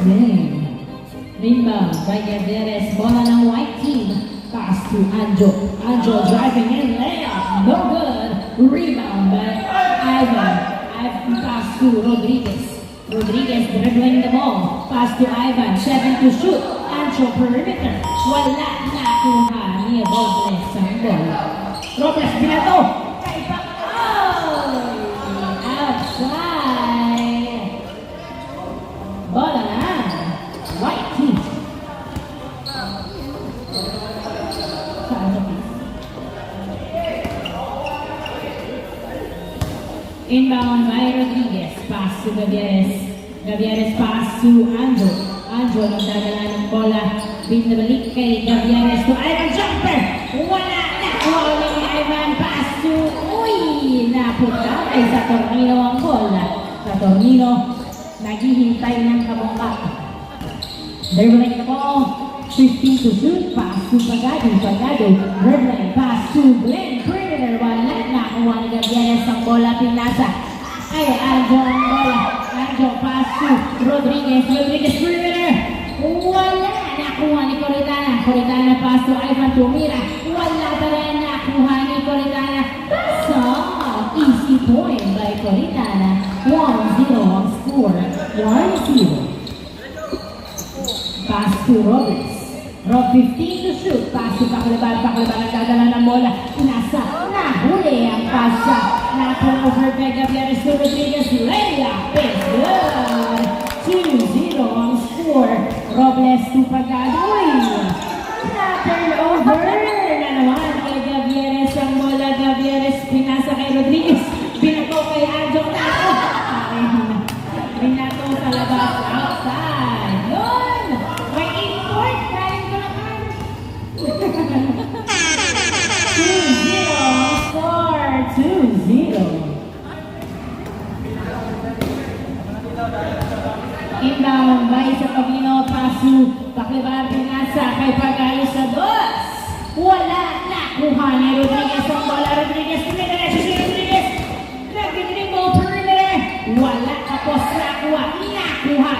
game. Rebound by Gavieres. Bola ng white team. Pass to Anjo. Anjo driving in. Layup. No good. Rebound by Ivan. Ivan pass to Rodriguez. Rodriguez dribbling the ball. Pass to Ivan. 7 to shoot. Anjo perimeter. Wala na kuha ni Robles ang bola. Robles binato. Kay outside. Bola na. White team. Inbound by Rodriguez. Pass to Gavieres. Gavieres pass to Anjo. Anjo nagdadala ng bola. Binabalik kay Gavieres to Ivan. Jumper. Wala na. Wala ni Ivan. Pass to napunta ay sa Tornino ang bola. Sa Tornino, naghihintay ng kabungka. Dribbling the ball. 15 to shoot. Pass to Pagado. Pagado. Dribbling. Pass to Glenn. Perimeter. Wala na. Kuha ni Gavieres ang bola. Pinasa. Ay, Anjo ang bola. Anjo pass to Rodriguez. Rodriguez perimeter. Wala. Nakuha ni Coritana. Coritana pass to Ivan Tumira. Wala pa rin nakuha ni Coritana. So, easy point by Coritana. 1-0 ang score. 1-0. Pass to Robles. Rob 15 to shoot. Pass to Paclaban. Paclaban ang dadala ng bola. Nasa. Nahuli ang pass siya. Na-turnover by Gavieres to Rodriguez. Layup is good. 2-0 ang score. Robles to Pagado. Na-turnover na naman kay Gavieres ang bola. Gavieres pinasa kay Rodriguez. Binato kay Anjo. Binato sa labas. Outside. Yun! May import. Kain ko naman. 2-0. Score. 2-0. Inbound by sa Pabino. Pasu. Paclaban pinasa kay Pagalo sa dos. Wala na. Kuha ni Rodriguez ang bola. Rodriguez. Pinidiretso si Rodriguez. Nag-dribble perimeter. Wala. Tapos nakuha. Nakuha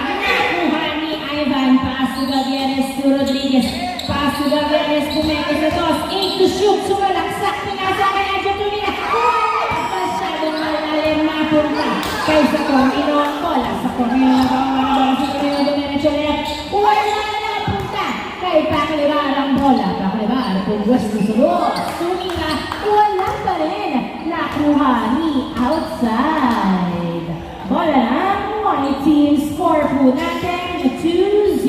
ni Ivan. Pass to Gavieres to Rodriguez. Pass to Gavieres. Pumeke sa dos. 8 to shoot. Sumalaksak. Pinasa kay Anjo Tumina. Wala. Masyadong malalim na punta. Kay sa Tornino ang bola. Sa Tornino ang bola. Sa Tornino dumiretso nila. Wala na punta. Kay Paclaban ang bola. Paclaban. Pugwas to sa dos. Tumina. Wala pa rin. Nakuha ni outside. Bola ng white team. Score po natin 2-0.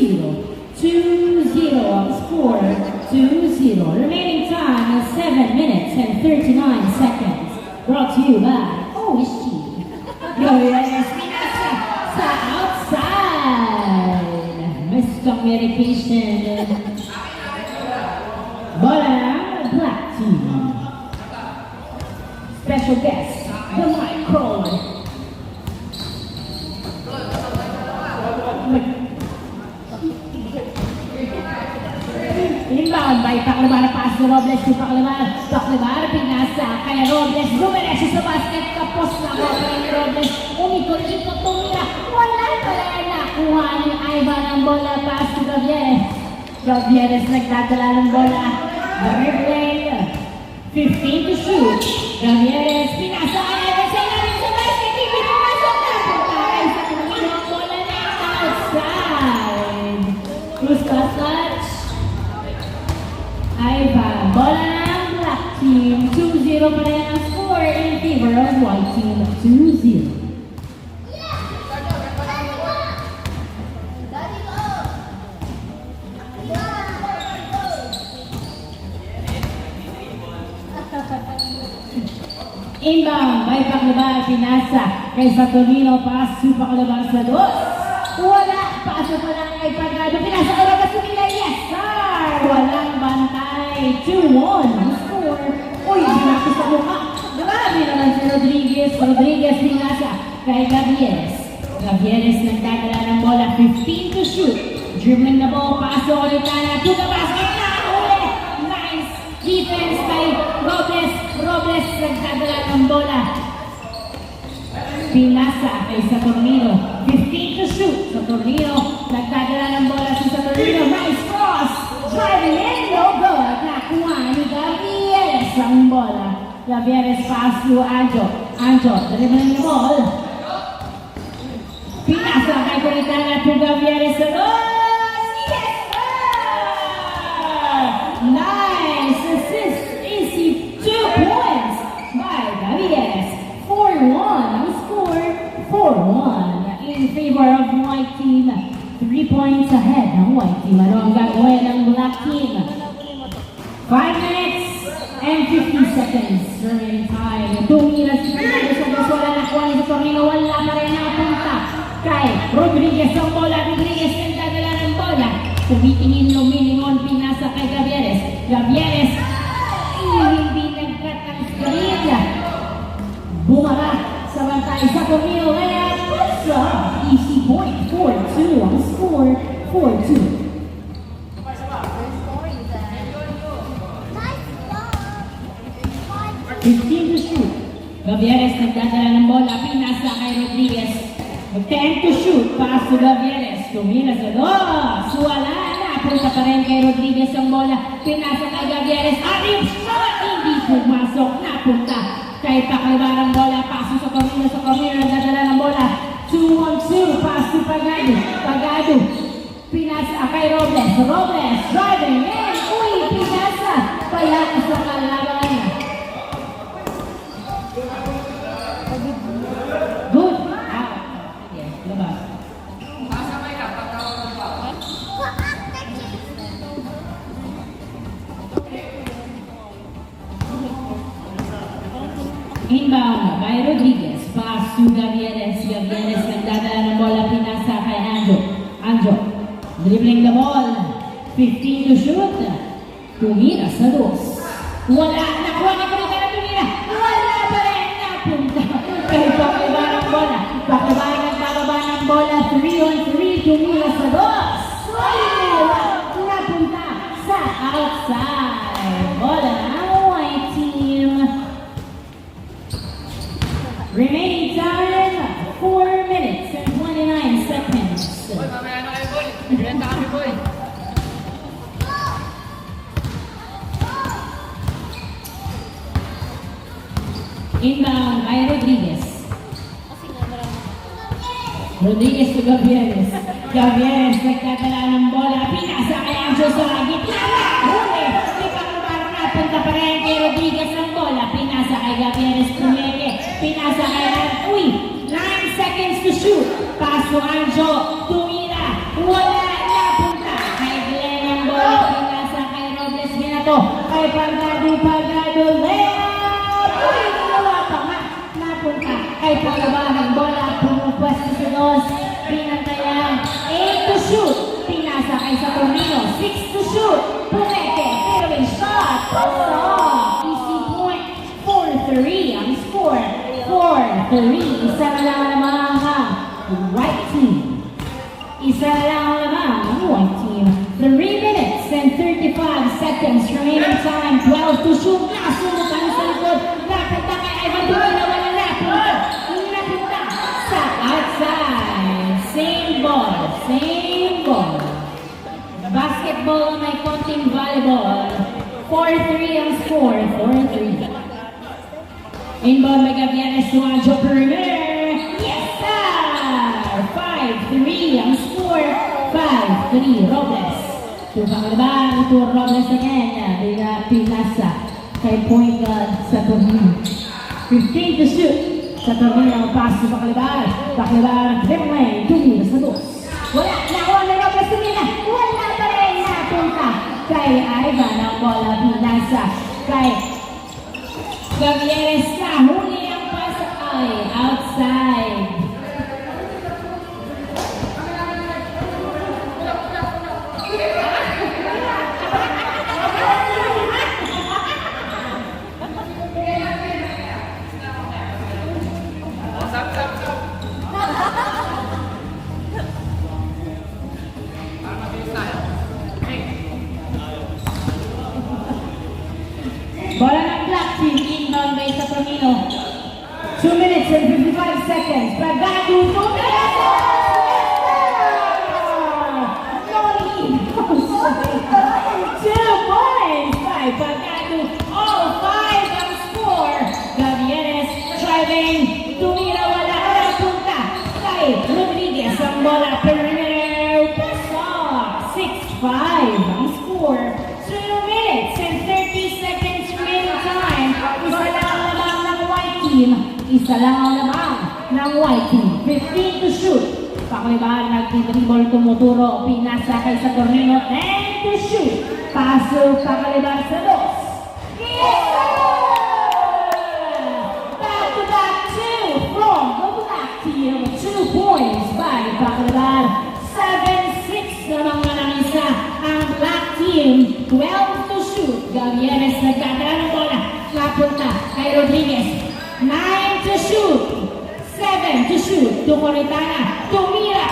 2-0 ang score. 2-0. Remaining time is 7 minutes and 39 seconds. Brought to you by OSG. Gavieres pinasa sa outside. Miscommunication. Bola ng black team. Special guest, the Mike Crawler. Inbound by Paclaban. Pass to Robles to Paclaban. Paclaban pinasa kay Robles. Dumiretso sa basket. Kapos na ko kay Robles. Umikot-ikot tumira. Wala pa rin nakuha ni Ivan ang bola. Pass to Gavieres. Gavieres nagdadala ng bola. Dribbling. 15 to shoot. Gavieres pinasa kay Ivan sa ilalim sa basket. Hindi pumasok na. Pagkakay sa Tornino ang bola na outside. Who's the touch? Ivan. Bola ng black team. 2-0 pa rin ang score in favor of white team. 2-0. Inbound by Paclaban. Pinasa kay Saturnino. Pass to Paclaban sa dos. Wala. Paso pa lang kay Pagado. Pinasa kay Robles Tumila. Yes, sir! Walang bantay. 2-1 ang score. Uy, binakos sa mukha. Grabe naman si Rodriguez. Rodriguez pinasa kay Gavieres. Gavieres nagdadala ng bola. 15 to shoot. Dribbling the ball. Paso ulit na to the basket. Nakahuli. Nice defense by Robles. Robles nagdadala ng bola. Pinasa kay Saturnino. 15 to shoot. Saturnino, nagdadala ng bola si Saturnino. Nice cross! Driving in, no good. Nakuha ni Gavieres ang bola. Gavieres pass to Anjo. Anjo, dribbling the ball. Pinasa kay Coritana to Gavieres. Yes, sir! Nice assist. Easy 2 points by Gavieres. 4-1 ang score. 4-1 in favor of white team. 3 points ahead ng white team. Ano ang gagawin ng black team? 5 minutes and 50 seconds remaining time. 2 minutes sa wala na kuha ni Saturnino. Wala pa rin napunta kay Rodriguez ang bola. Rodriguez ang dadala ng bola. Tumitingin lumilingon. Pinasa kay Gavieres. Gavieres hindi nagkat ang screen. Bumara sa bantay sa Saturnino. Kaya pusa. Easy point. 4-2 ang score. 4-2. 15 to shoot. Gavieres nagdadala ng bola. Pinasa kay Rodriguez. 10 to shoot. Pass to Gavieres. Tumira sa dos. Wala na. Punta pa rin kay Rodriguez ang bola. Pinasa kay Gavieres. Yung shot! Hindi pumasok. Napunta kay Paclivar ang bola. Paso sa Camino. Sa Camino nagdadala ng bola. 2-1-2. Pass to Pagado. Pagado. Pinasa kay Robles. Robles. Driving in. Uy! Pinasa. Kaya sa kalaban. Good. Out. Yes, labas. Inbound by Rodriguez. Pass to Gavieres. Gavieres nagdadala ng bola. Pinasa kay Anjo. Anjo. Dribbling the ball. 15 to shoot. Tumira sa dos. Wala. Nakuha ni Coritana na tumira. Wala pa rin. Napunta. Kay Paclivar ang bola. Paclivar nagbababa ng bola. 3-on-3. Tumira sa dos. Napunta sa outside. Bola ng white team. Remaining time, 4 minutes and 29 seconds. Boy, mamaya na kayo, boy. Renta kami, boy. Inbound by Rodriguez. Rodriguez to Gavieres. Gavieres nagdadala ng bola. Pinasa kay Anjo sa gitna. Huli. Di pa kumaro na. Punta pa rin kay Rodriguez ang bola. Pinasa kay Gavieres. Tumeke. Pinasa kay Anjo. Uy! 9 seconds to shoot. Paso Anjo. Tumira. Wala na. Punta kay Glenn ang bola. Pinasa kay Robles. Binato. Kay Pagado. Pagado. Layup! Uy! Wala pa nga. Napunta kay Pagaba ng bola. Pumupwesto sa dos. Pinantayan. 8 to shoot. Pinasa kay Saturnino. 6 to shoot. Pumeke. Fairway shot. Pasok. Easy point. 4-3 ang score. 4-3. Isa na lang lamang ang white team. Isa na lang lamang ang white team. 3 minutes and 35 seconds remaining time. 12 to shoot. Nasunutan sa likod. Napunta kay Ivan Tumira. Wala napunta. Napunta sa outside. Same ball. Same ball. Basketball may konting volleyball. 4-3 ang score. 4-3. Inbound by Gavieres to Anjo Perimeter. Yes, sir! 5-3 ang score. 5-3. Robles. To Paclivar. To Robles again. Pinasa kay point guard Saturnino. 15 to shoot. Saturnino pass to Paclivar. Paclivar dribbling. Tumira sa dos. Wala. Nakuha na Robles. Tumira. Wala pa rin. Napunta kay Ivan ang bola. Pinasa kay Gavieres na. Huli ang pass ay outside. Bola ng black team, inbound by Saturnino. 2 minutes and 55 seconds. Pagado, tumira! No lead. 2 points by Pagado. All 5 ang score. Gavieres driving. Tumira, wala na punta. Kay Rodriguez ang bola. Perimeter. Pasok. 6-5 ang score. 2 minutes and 30 seconds remaining time. Isa lang ang lamang ng white team. Isa lang ang lamang ng white team. 15 to shoot. Pakliban, nagtidribble, tumuturo. Pinasa kay sa torneo. 10 to shoot. Paso, Pakliban sa dos. Yes! Back to back 2 from the black team. 2 points by Pakliban. 7-6 naman nga ng isa ang black team. 12 to shoot. Gavieres nagkatala ng bola. Napunta kay Rodriguez. 9 to shoot. 7 to shoot. Tukoritana. Tumira.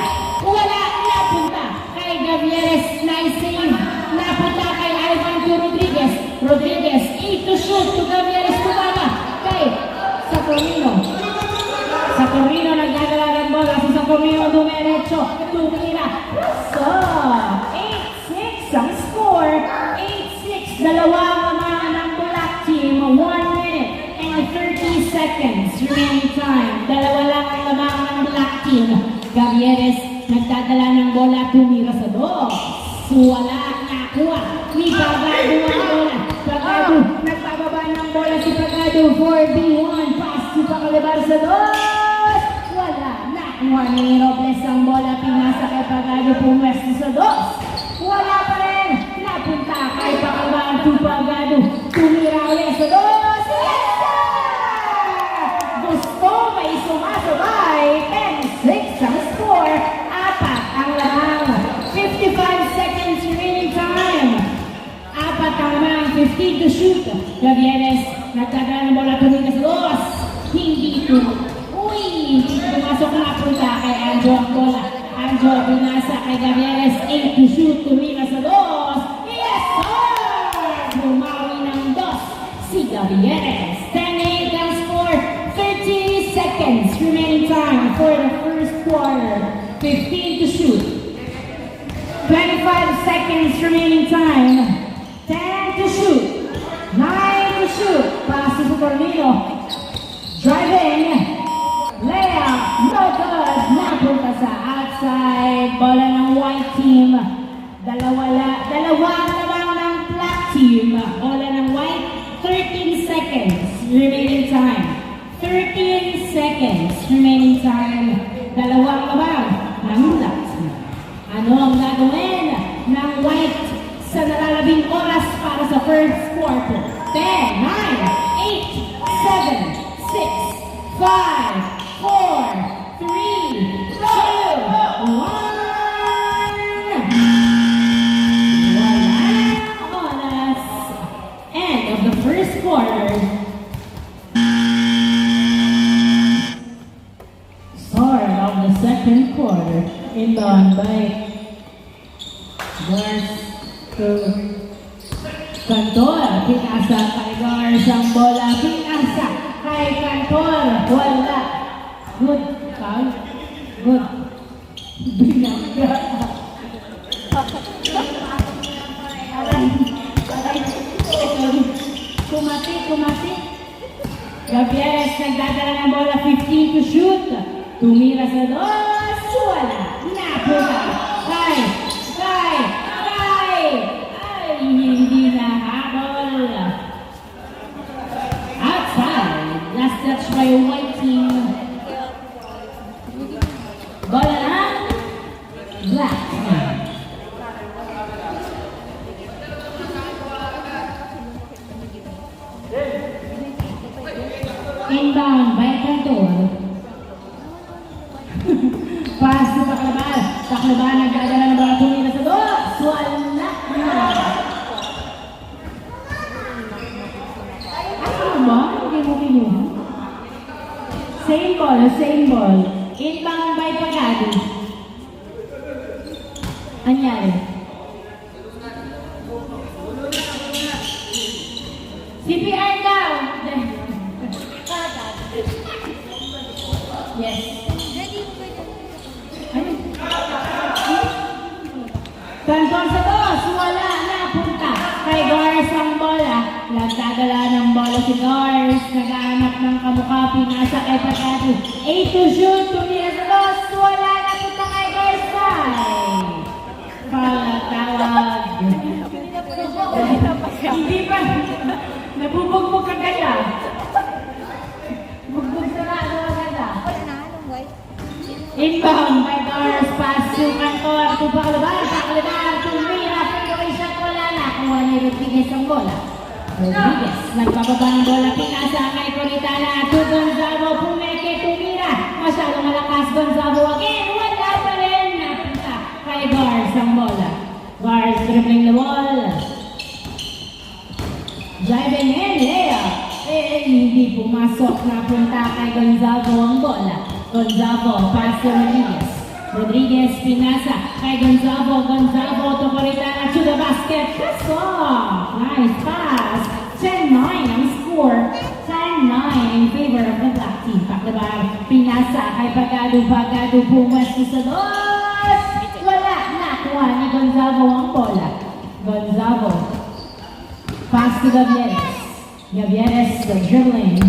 Wala. Napunta kay Gavieres. Nice save. Napunta kay Ivan to Rodriguez. Rodriguez. 8 to shoot. To Gavieres. Tumama kay Saturnino. Saturnino nagdadala ng bola. Si Saturnino dumiretso. Tumira. So, 8-6 ang score. 8-6. Dalawang mga ng black team. 1 minute and 30 seconds remaining time. Dalawa lang ang lamang ng black team. Gavieres nagdadala ng bola. Tumira sa dos. Wala. Nakuha. Ni Pagado ang bola. Pagado. Nagpababa ng bola si Pagado. 4v1. Pass si Pakliban sa dos. Wala. Nakuha ni Robles ang bola. Pinasa kay Pagado. Pumwesto sa dos. Wala pa rin. Napunta kay Pakliban to Pagado. Tumira ulit sa dos. Yes, sir! Gusto may sumasabay. 10-6 ang score. 4 ang lamang. 55 seconds remaining time. 4 ang lamang. 15 to shoot. Gavieres nagdadala ng bola. Tumira sa dos. Hindi ito. Uy! Hindi pumasok na punta kay Anjo ang bola. Anjo binasa kay Gavieres. 8 to shoot. Tumira sa dos. Yes, sir! Bumawi ng dos si Gavieres. 10-8 ang score. 30 seconds remaining time for the first quarter. 15 to shoot. 25 seconds remaining time. 10 to shoot. 9 to shoot. Pass to Tornillo. Driving. Layup. No good. Napunta sa outside. Bola ng white team. Dalawang lamang ng black team. Bola ng white. 13 seconds remaining time. 13 seconds remaining time. Dalawang lamang ng black team. Ano ang gagawin ng white sa nalalabing oras para sa first quarter? 10, 9, 8, 7, 6, 5, 4, 3, 2, 1. Wala ng oras. End of the first quarter. Start of the second quarter. Inbound by Gars to Cantor. Pinasa kay Gars ang bola. Pinasa kay Cantor. Wala. Good. Foul. Good. Binangga. Kumati. Gavieres nagdadala ng bola. 15 to shoot. Tumira sa dos. Wala. Napunta. Kay. Ay, hindi nahabol. Outside. Last touch by white team. Bola ng black team. Inbound by Cantor. Pass to Pakliban. Pakliban nagdadala ng bola. Tumira sa dos. Wala na. Ano ba? Hindi mo kinuha. Same ball. Inbound by Pagado. Anyari? CPR down. si Gars, naghahanap ng kamukha, pinasa kay Pagado. 8 to shoot, tumira sa dos, wala na punta kay Gars. Palatawag. Hindi pa, nabubugbog ka ganda. Bugbog sa rado ka ganda. Inbound by Gars, pass to Cantor, to Pacalabar, tumira, fadeaway shot, wala na. Kuha ni Rodriguez ang bola. Rodriguez, nagbababa ng bola, pinasa kay Coritana, to Gonzalo, pumeke, tumira. Masyado malakas Gonzalo again, wala pa rin. Napunta kay Gars ang bola. Gars dribbling the ball. Driving in, layup. Hindi pumasok, napunta kay Gonzalo ang bola. Gonzalo, pass to Rodriguez. Rodriguez, pinasa kay Gonzalo. Gonzalo to Coritana, to the basket. Pass off. Nice pass. 10-9 ang score. 10-9 in favor of the black team. Paglabar, pinasa kay Pagado. Pagado, pumasto sa dos. Wala, nakuha ni Gonzalo ang bola. Gonzalo, pass to Gavieres. Gavieres, the dribbling.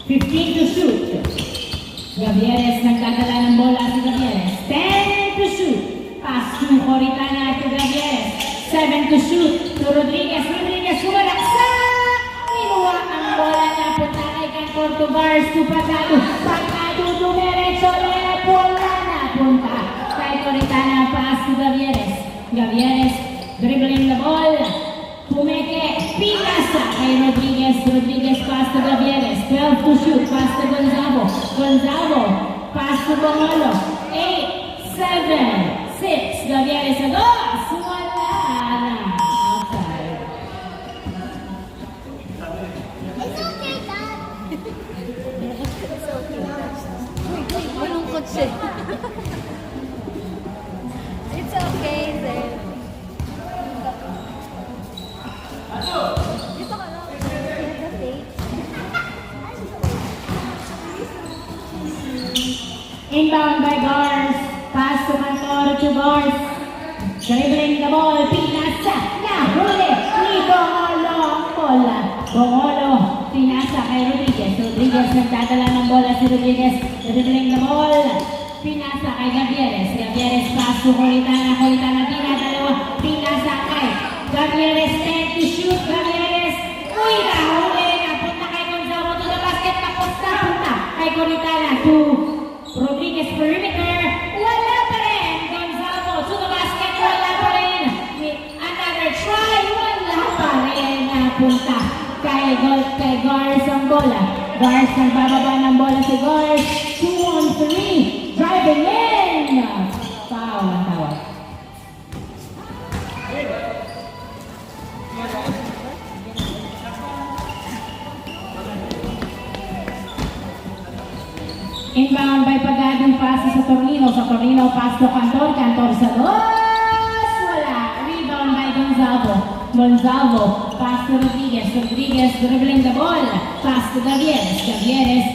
15 to shoot. Gavieres, nagdadala ng bola si Gavieres. 10 to shoot. Pass to Coritana to Gavieres. 7 to shoot to Rodriguez. Rodriguez, sumalaksak! Minuha ang bola na punta kay Cantor to Gars to Pagado. Pagado, dumiretso, wala na punta kay Coritana. Pass to Gavieres. Gavieres, dribbling the ball. Pumeke, pinasa kay Rodriguez. Rodriguez, pass to Gavieres. 12 to shoot, pass to Gonzalo. Gonzalo, pass to Bongolo. 8, 7, 6. Gavieres sa dos. Wala na. Outside. It's okay, Dad. It's okay. Malungkot siya. It's okay, Zed. Dito ka lang. Inbound by Gars. Pass to Cantor to Gars. Dribbling the ball. Pinasa. Nahuli ni Bongolo ang bola. Bongolo. Pinasa kay Rodriguez. Rodriguez nagdadala ng bola si Rodriguez. Dribbling the ball. Pinasa kay Gavieres. Gavieres pass to Coritana. Coritana dinadalawa. Pinasa kay Gavieres. 10 to shoot. Gavieres. Uy, nahuli. Napunta kay Gonzalo to the basket. Tapos napunta kay Coritana to Rodriguez perimeter. Wala pa rin. Gonzalo to the basket. Wala pa rin. Another try. Wala pa rin. Napunta kay Gars ang bola. Gars nagbababa ng bola si Gars. 2-on-3. Driving in. Foul ang tawag. Inbound by Pagadong pass sa Torino. Sa Torino, pass to Cantor. Cantor sa dos. Wala. Rebound by Gonzalo. Gonzalo, pass to Rodriguez. Rodriguez dribbling the ball. Pass to Gavieres. Gavieres,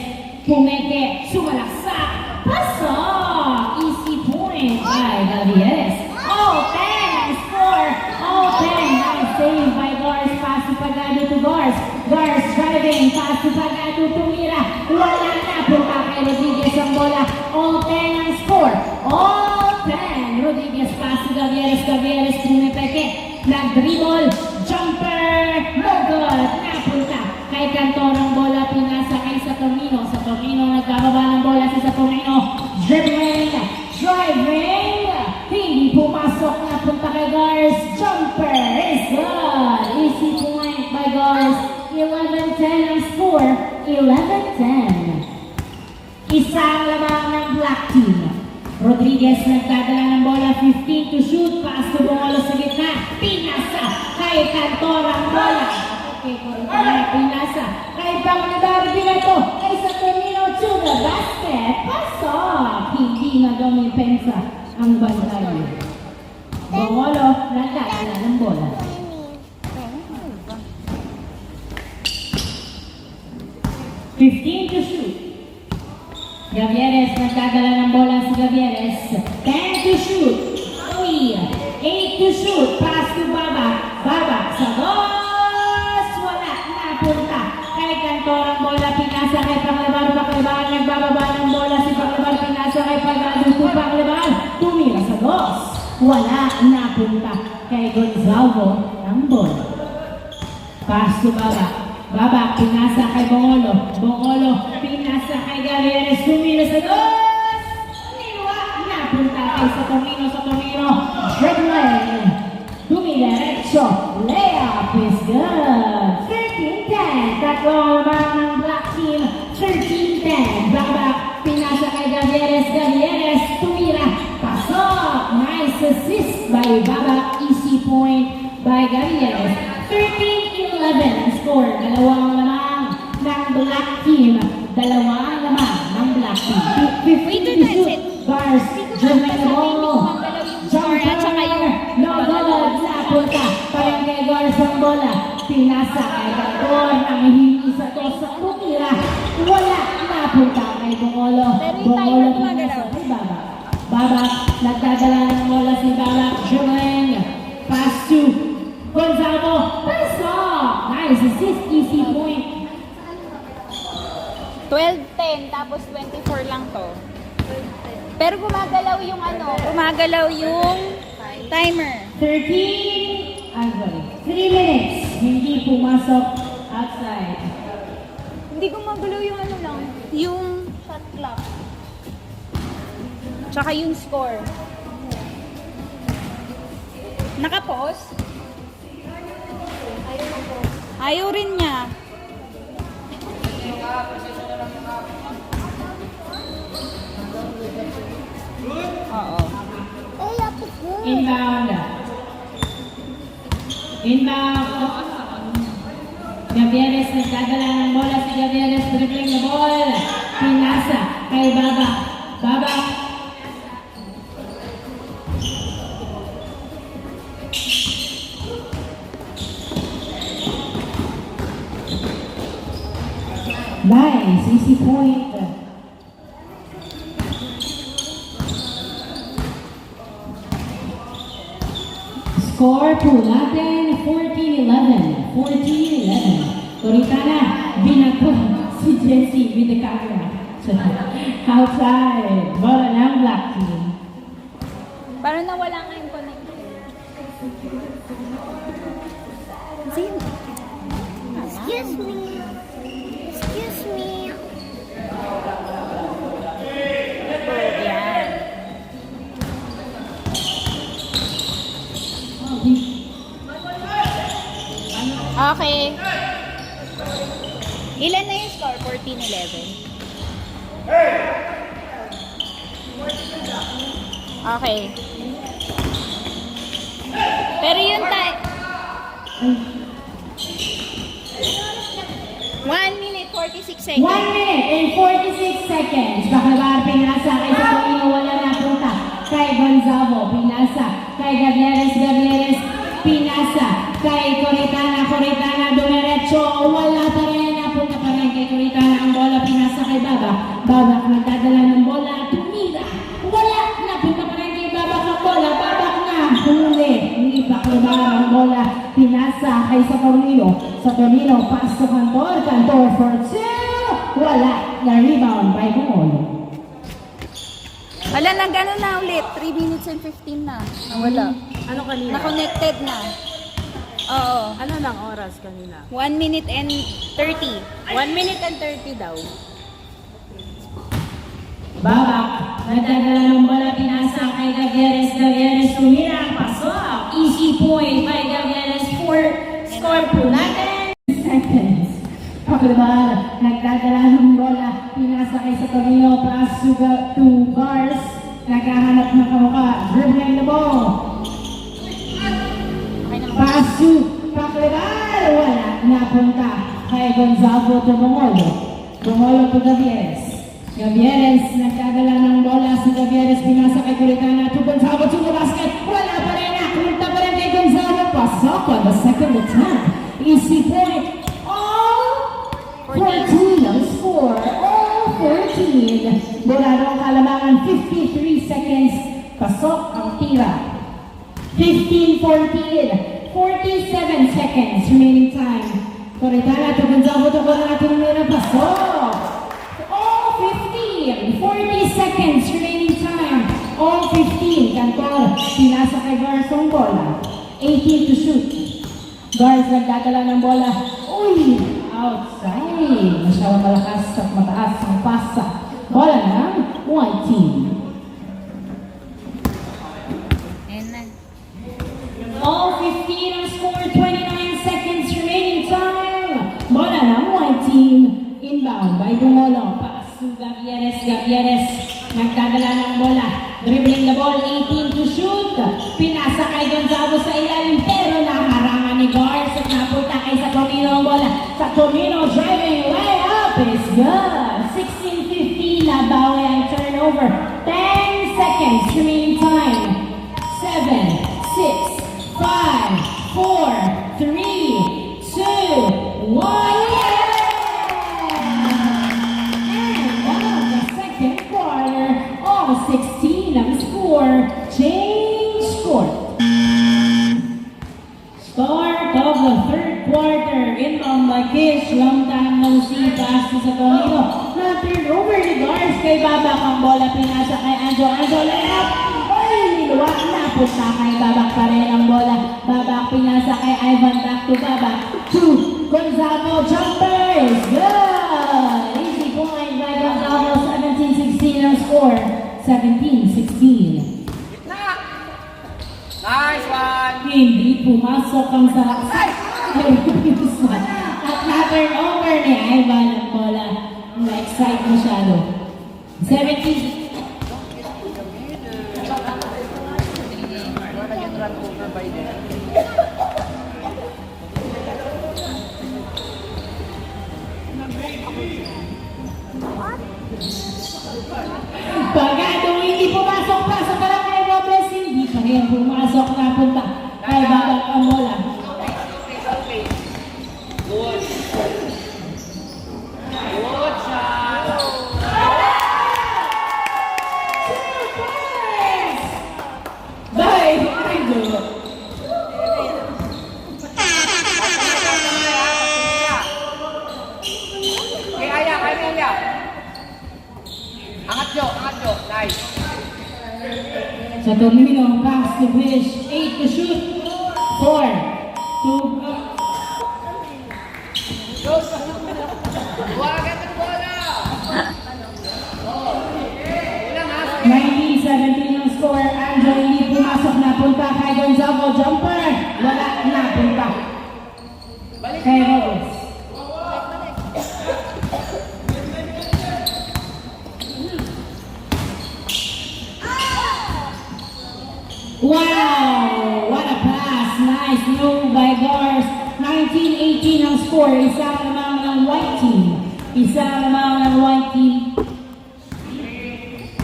pumeke, sumalaksak. Pasok! Easy point by Gavieres. Open ang score. Open. Nice save by Gars. Pass to Pagado to Gars. Gars driving. Pass to Pagado to Mira. Wala na. Punta kay Rodriguez ang bola. Open ang score. Open. Rodriguez pass to Gavieres. Gavieres pumipeke. Nag-dribble. Jumper. No good. Napunta kay Cantor ang bola. Pinasa kay Saturnino. Saturnino nagkababa ng bola si Saturnino. Dribbling. Driving. Hindi pumasok. Napunta kay Gars. Jumper is good. Easy point by Gars. 11-10 ang score. 11-10. Isang lamang ng black team. Rodriguez nagdadala ng bola. 15 to shoot. Pass to Bongolo sa gitna. Pinasa kay Cantor ang bola. Okay, Coritana. Pinasa kay Panglabar. Binato kay Saturnino to the basket. Pasok. Hindi na dumipensa ang bantay. Bongolo nagdadala ng bola. 15 to shoot. Gavieres nagdadala ng bola si Gavieres. 10 to shoot. Uy. 8 to shoot. Pass to Baba. Baba sa dos. Wala. Napunta wala napunta kay Gonzalo ng bola. Pass to Baba. Baba, pinasa kay Bongolo. Bongolo, pinasa kay Galeres. Tumira sa dos! Niwa, napunta kay Satomino. Satomino, dribbling. Dumiretso. Layup is good. 13-10. Tatlong lamang ng Black Team. 13-10. Baba, pinasa kay Galeres. Galeres, tumira. Pasok. Nice assist by Baba. Easy point by Galeres. 13-11 ang score. Dalawang lamang ng Black Team. Dalawang lamang ng Black Team. 15 to shoot. Bars. Dribbling the ball. Jumper. No goal. Napunta. Parang kay Gars ang bola. Pinasa kay Gagor. Ang hindi sa to sa tumira. Wala. Napunta kay Bongolo. Bongolo pinasa kay Baba. Baba. Nagdadala ng bola si Baba. Dribbling. Pass to Gonzalo, pasok! Nice assist, easy point. 12-10, tapos 24 lang to. Pero gumagalaw yung gumagalaw yung timer. 3 minutes. Hindi pumasok outside. Hindi gumagalaw yung lang, yung shot clock. Tsaka yung score. Naka-pause? Ayaw rin niya. Oo. Inbound. Gavieres nagdadala ng bola si Gavieres. Dribbling the ball. Pinasa kay Baba. Baba. Nice, easy point. Score po natin 14-11. 14-11. Toritana, binato si Jessie with the camera. Outside, bola ng Black Team. Parang nawala nga yung connection. Sino? Excuse me. Excuse me. Yan. Okay. Ilan na yung score? 14-11. Okay. Pero yung time... 1 minute 46 seconds. 1 minute and 46 seconds. Bakabar, pinasa kay Satomino, wala na punta. Kay Gonzalo, pinasa. Kay Gavieres, pinasa. Kay Coritana, dumiretso. Wala pa rin, napunta pa rin kay Coritana. Ang bola, pinasa kay Baba. Baba, nagdadala ng bola, tumira. Wala, napunta pa rin kay Baba ang bola. Baba na, huli. Hindi pa ang bola. Pinasa kay Satomino, pass to Cantor for 2. Wala, na rebound by Bongolo. Wala na, gano'n na ulit. 3 minutes and 15 na. Nawala. Ano kanina? Na-connected na. Oo. Ano lang oras kanina? 1 minute and 30. 1 minute and 30 daw. Baba, nagdadala ng bola, pinasa kay Gavieres, tumira, pasok. Easy point by Gavieres for score po natin. Seconds. Paklibar, nagdadala ng bola, pinasa kay Satomino, pass to Gars, naghahanap ng kamukha, dribbling the ball. Pass to Paklibar, wala, napunta kay Gonzalo to Bongolo to Gavieres. Gavieres, nagdadala ng bola si Gavieres, pinasa kay Coritana to Gonzalo to the basket. Wala pa rin, nakunta pa rin kay Gonzalo. Pasok on the second attempt. Easy point. All 14 ang score. All 14. Borado ang kalamangan, 53 seconds. Pasok ang tira. 15-14. 47 seconds remaining time. Coritana to Gonzalo to Coritana, pasok. All 15. 40 seconds remaining time. All 15. Cantor, pinasa kay Gars ang bola. 18 to shoot. Gars nagdadala ng bola. Uy! Outside. Masyadong malakas at mataas ang pasa. Bola ng white team. All 15 ang score, 29 seconds remaining time. Bola ng white team. Inbound by Bumolo. Pass to Gavieres. Gavieres nagdadala ng bola. Dribbling the ball, 18 to shoot. Pinasa kay Gonzago sa ilalim pero naharangan ni Gars at napunta kay Saturnino ang bola. Saturnino driving way up is good. 16-15 na bawi ang turnover. 10 seconds remaining time. 7, 6, 5, 4, 3, 2, 1. And the second quarter, all 16 ang score. Change score. Start of the third quarter. Inbound by Kish. Long time no see. Pass to Saturnino. Na-turn over ni Gars kay Babak ang bola. Pinasa kay Anjo. Anjo layup. Niluwak na punta kay Babak pa rin ang bola. Babak pinasa kay Ivan, back to Babak. To Gonzago, jumper is good! Easy point by Gonzago, 17-16 ang score. 17-16. Nice one! Hindi pumasok ang sa at na-turn over ni Ivan ang bola. Na-excite masyado. 17. Run over by them. Pagkatong hindi pumasok pa sa barangay Robles, hindi pa rin pumasok na punta kay Babak ang bola. Good. Good shot. Bye! Idol! Okay, Aya, kaya Aya. Angat Jo, nice. Saturnino, pass to Fish, 8 to shoot, 4 to... Buwagan ng bola. Ulang ha. 19-17 ang score. Anjo hindi pumasok na punta kay Gonzago. Jumper! Wala na punta kay Robles. Wow! What a pass! Nice move by Gars. 19-18 ang score. Isa lamang ng white team. Isa lamang ng white team.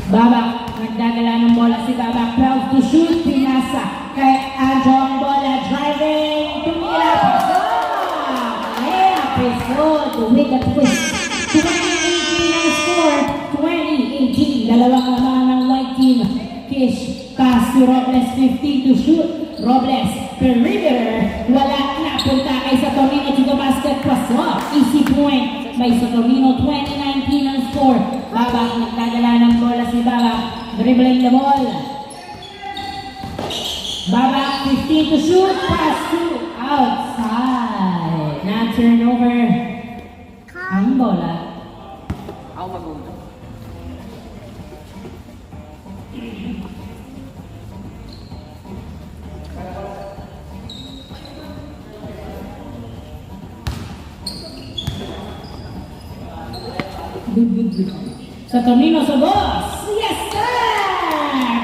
Babak, nagdadala ng bola si Babak. 12 to shoot, pinasa kay Anjo ang bola. Driving, tumira, pasok! Episode with a twist. 20-18 ang score. 20-18. Dalawang lamang ng white team. Kish, pass to Robles, 15 to shoot. Robles, perimeter. Wala na, punta kay Saturnino to the basket. Pasok, easy point by Saturnino. 20-19 ang score. Babak, nagdadala ng bola si Babak. Dribbling the ball. Babak, 15 to shoot. Pass to outside. Na turnover ang bola. Ako mag-una. Good. Saturnino sa boss. Yes, sir!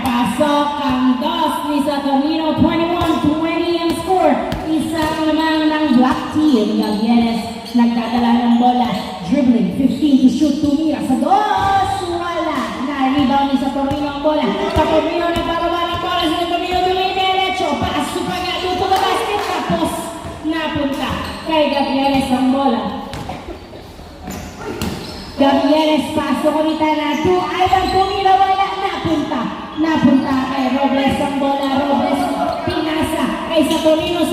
Pasok ang dos ni Saturnino. 21-20 ang score. Isang lamang ng black team. Gavieres nagdadala ng bola. Dribbling, 15 to shoot. Tumira sa dos. Wala. Na-rebound ni Saturnino ang bola. Saturnino nagpapaba ng bola. Saturnino dumidiretso. Paso pa nga dito na basket. Tapos napunta kay Gavieres ang bola. Gavieres, pasok ulit na to Ivan, tumira, wala, napunta kay Robles ang bola. Robles, pinasa kay Saturnino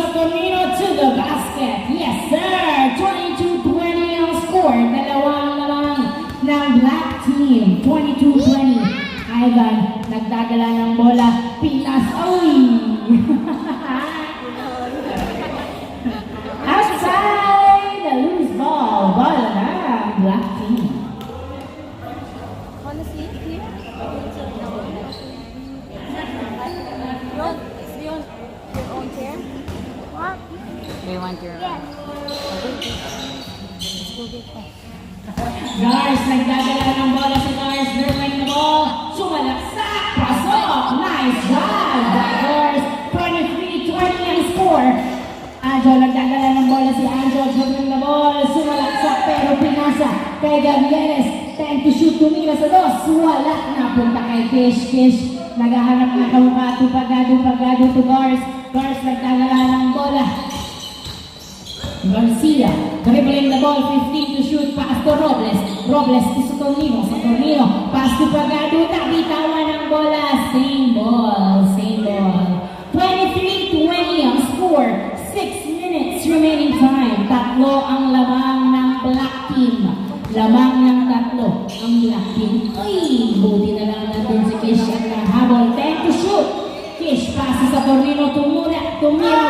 to the basket. Yes sir, 22-20 ang score. Dalawang lamang ng black team. 22-20. Ivan, nagdadala ng bola, pinas, They want your... Gars, nagdadala ng bola si Gars. Dribbling the ball. Sumalaksak. Pasok. Nice drive by Gars. 23-20 ang score. Anjo, nagdadala ng bola si Anjo. Dribbling the ball. Sumalaksak pero pinasa kay Gavieres. Time to shoot. Tumira sa dos. Wala. Napunta kay Kish. Kish. Naghahanap ng kamukha. Pagado to Gars. Gars, nagdadala ng bola. Garcia, dribbling the ball, 15 to shoot, pass to Robles. Robles to Saturnino, Saturnino, pass to Pagado, tabitawan ng bola. Same ball. 23-20 ang score, 6 minutes remaining time. Tatlo ang lamang ng black team. Lamang ng tatlo ang black team. Uy, buti na lang natin si Kish at nahabol. 10 to shoot. Kish, pass sa Saturnino, tumira,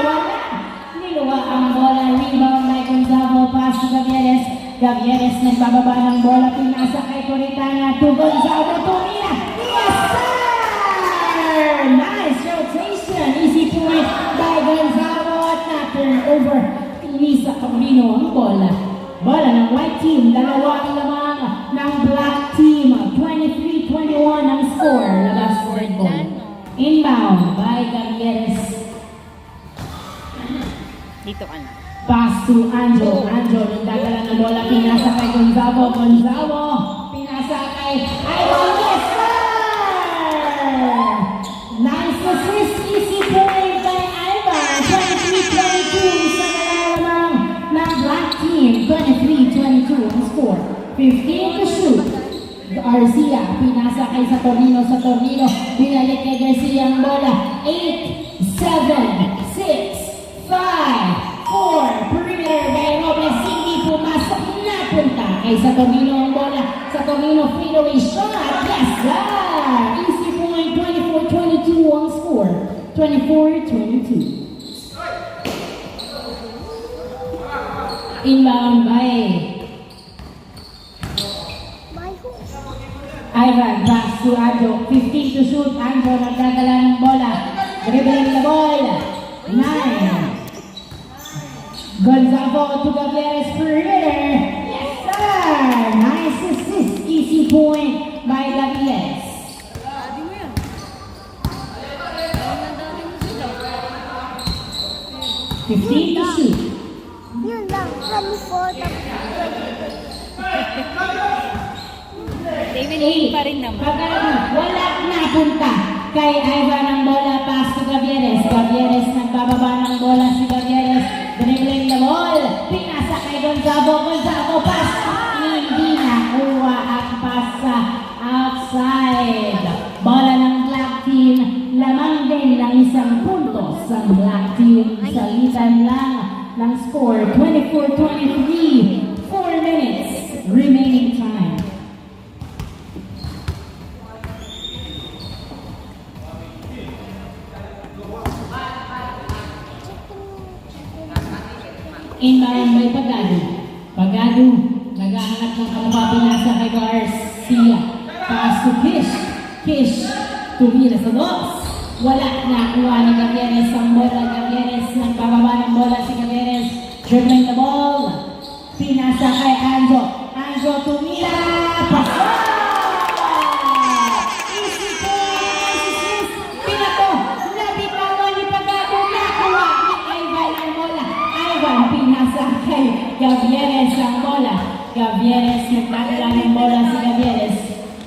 wala. Niluwa ang bola, rebound by Gonzalo, pass to Gavieres. Gavieres nagbababa ng bola, pinasa kay Coritana to Gonzalo, tumira. Yes, sir! Nice rotation, easy point by Gonzalo at na-turn over. Lisa Camino ang bola. Bola ng white team, dalawa ang lamang ng black team. 23-21 ang score. Labas scored ball. Inbound by Gavieres. Dito ka na. Pass to Anjo. Anjo, nagdadala ng bola. Pinasa kay Gonzalo. Gonzalo. Pinasa kay Ivan. Yes, sir! Nice assist. Easy point kay Ivan. 23-22. Isa na lamang ng black team. 23-22 ang score. 15 to shoot. Garcia. Pinasa kay Saturnino. Saturnino. Binalik kay Garcia ang bola. 8, 7, 6, 5, 4, perimeter by Robles, hindi pumasok, napunta kay Saturnino ang bola. Saturnino fadeaway shot, yes sir! Easy point, 24-22 ang score, 24-22. Inbound by Ivan, pass to Anjo, 15 to shoot, Anjo nagdadala ng bola, dribbling the ball, 9. Gonzalo to Gavieres, perimeter. Yes, sir! Nice assist. Easy point by Gavieres. 15 to shoot. Yun lang, 24 David pa rin naman. Pagano, wala napunta kay Ivan ang bola, pass to Gavieres. Gavieres nagbababa ng bola si Gavieres. Dribbling the ball. Pinasa kay Gonzalo. Gonzalo, pass. Hindi nakuha ang pasa outside. Bola ng black team. Lamang din ng isang puntos ang black team. Salitan lang ng score. 24-23. 4 minutes remaining time. Inbound by Pagado. Pagado, naghahanap ng kamukha, pinasa kay Garcia. Pass to Kish. Kish, tumira sa dos. Wala nakuha ni Gavieres ang bola. Gavieres, nagpababa ng bola si Gavieres. Dribbling the ball. Pinasa kay Anjo. Anjo, tumira. Pasok! Easy point. Pinato. Nabitawan ni Pagado. Nakuha ni Ivan ang bola. Ivan, pinasa kay Gavieres ang bola. Gavieres, nagdadala ng bola si Gavieres.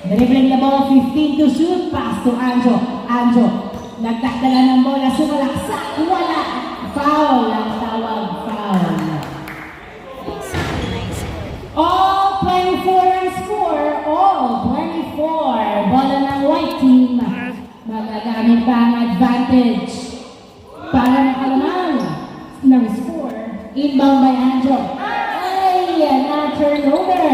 Dribbling the ball, 15 to shoot. Pass to Anjo. Anjo, nagdadala ng bola. Sumalaksak. Wala. Foul ang tawag. Foul. All 24 ang score. All 24. Bola ng white team. Magagamit pa ang advantage para makalamang ng score. Inbound by Anjo. Ay, na-turnover.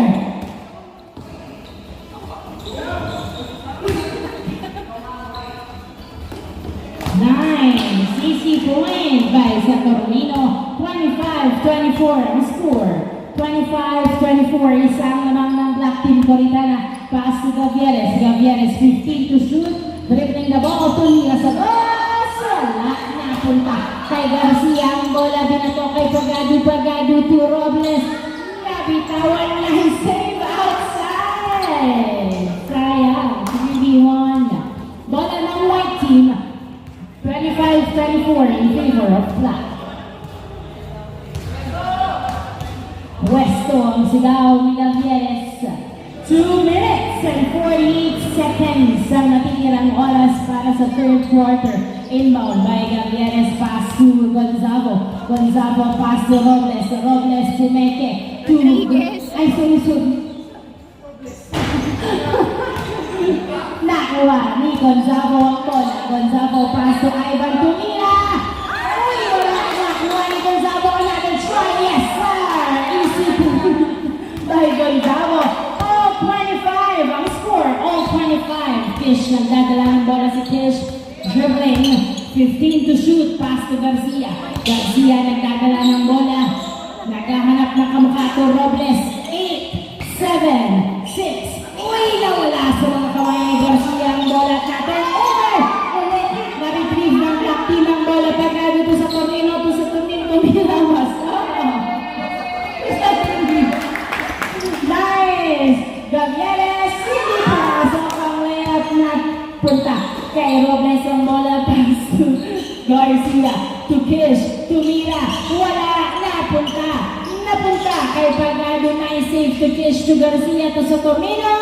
Nice. Easy point by Saturnino. 25-24 ang score. 25-24. Isang lamang ng black team. Coritana. Pass to Gavieres. Gavieres 15 to shoot. Dribbling the ball. Tumira sa dos. Wala napunta kay Garcia ang bola, binato kay Pagado to Robles. Nabitawan na save outside. Sayang, 3v1. Bola ng white team, 25-24 in favor of black. Puesto ang sigaw ni Gavieres. 2 minutes and 48 seconds ang natitirang oras para sa third quarter. Inbound by Gavieres, pass to Gonzalo. Gonzalo, pass to Robles. Robles, Pumeke. Rodriguez. Ay, sorry. Nakuha ni Gonzalo ang bola. Gonzalo, pass to Ivan Tumira. Uy, wala na. Nakuha ni Gonzalo. Another try. Yes, sir. Easy by Gonzalo. All 25 ang score. All 25. Kish, nagdadala ng bola si Kish. Dribbling. 15 to shoot. Pass to Garcia. Garcia nagdadala ng bola. Naghahanap ng kamukha to Robles. 8, 7, 6. Uy, nawala sa mga kamay ni Garcia ang bola at natin. Over! Na-retrieve ng black team ang bola. Pagka dito sa Torino, to sa Torino, Miramas. Nice! Gavieres, hindi pasok ang layup na punta kay Robles ang bola. Pass to Garcia, to Kish, to Mira. Wala, napunta kay Pagado na i-save to Kish, to Garcia, to sa Torino.